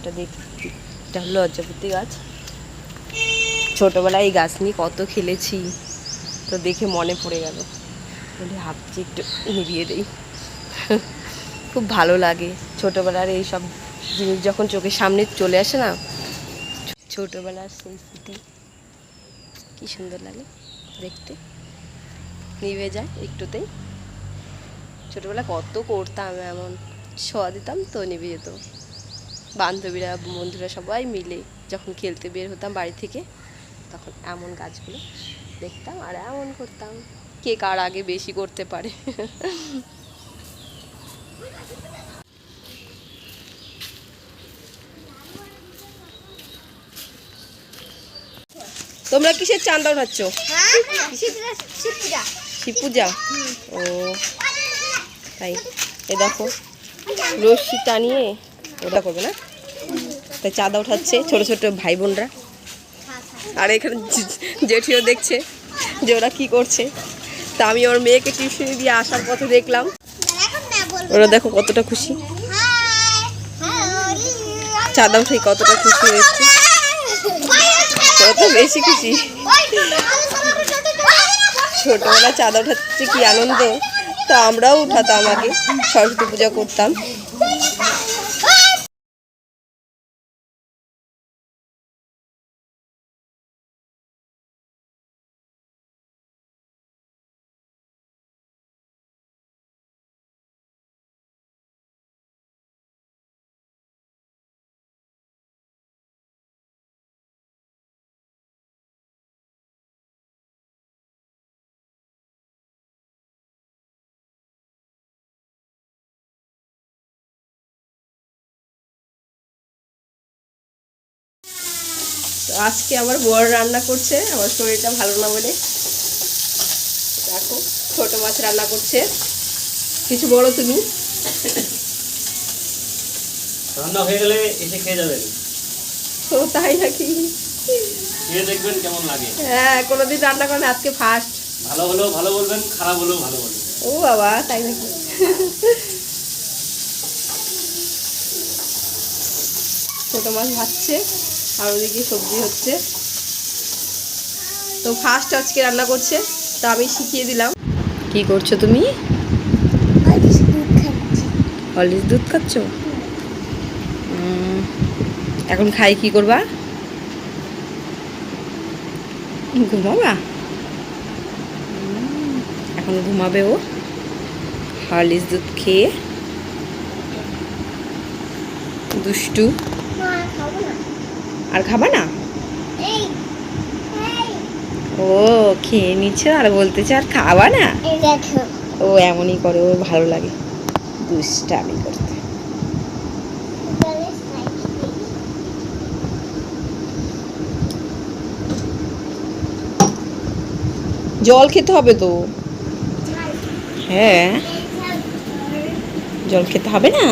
এটা দেখ, এটা হলো লজ্জাপতি গাছ। ছোটোবেলায় এই গাছ নিয়ে কত খেলেছি, তো দেখে মনে পড়ে গেল, বলি ভাবছি একটু নিভিয়ে দিই। খুব ভালো লাগে ছোটোবেলার এই সব জিনিস যখন চোখের সামনে চলে আসে না, ছোটোবেলার সেই স্মৃতি কী সুন্দর লাগে দেখতে, নিভে যায় একটুতেই। ছোটোবেলা কত করতাম এমন, ছোঁয়া দিতাম তো নিভে যেত। বান্ধবীরা বন্ধুরা সবাই মিলে যখন খেলতে বের হতাম বাড়ি থেকে, তখন এমন গাছগুলো দেখতাম আর এমন করতাম, কে কার আগে বেশি করতে পারে। তোমরা কিসের চাঁদা উঠাচ্ছ? শিব পূজা। ও তাই, এ দেখো রশ্মি টানিয়ে ওটা করবে না, তাই চাঁদা উঠাচ্ছে ছোট ছোট ভাই বোনরা। আর এখানে জেঠিও দেখছে যে ওরা কি করছে। তা আমি ওর মেয়েকে টিউশনি দিয়ে আসার পথে দেখলাম, ওরা দেখো কতটা খুশি, চাঁদা উঠে কতটা খুশি হয়েছে, কত বেশি খুশি। ছোটবেলা চাঁদা উঠাচ্ছে কি আনন্দ, তা আমরাও উঠাতাম আগে, সরস্বতী পূজা করতাম। তো আজকে আমার বড় রান্না করছে, আমার শরীরটা ভালো না বলে। দেখো ছোট মাছ রান্না করছে, কিছু বলো তুমি। রান্না হয়ে গেলে এসে খেয়ে যাবেন। ও তাই নাকি? খেয়ে দেখবেন কেমন লাগে। হ্যাঁ, কোনোদিন রান্না করেন, আজকে ফার্স্ট। ভালো হলেও ভালো বলবেন, খারাপ হলেও ভালো বলবেন। ও বাবা, তাই নাকি? ছোট মাছ ভাজছে আর ওদিকে সবজি হচ্ছে। তো ফার্স্ট আজকে রান্না করছে, তো আমি শিখিয়ে দিলাম। কি করছো তুমি? হরলিক্স দুধ খাচ্ছ? এখন খাই কি করবা? ঘুমাবা? এখন ঘুমাবে ও হরলিক্স দুধ খেয়ে। দুষ্টু। আর খাবা না? ও খেয়ে নিচ্ছ আর বলতেছে আর খাবা না? ও এমনই করে, ও ভালো লাগে দুষ্টামি করতে। জল খেতে হবে তো। হ্যাঁ, জল খেতে হবে না?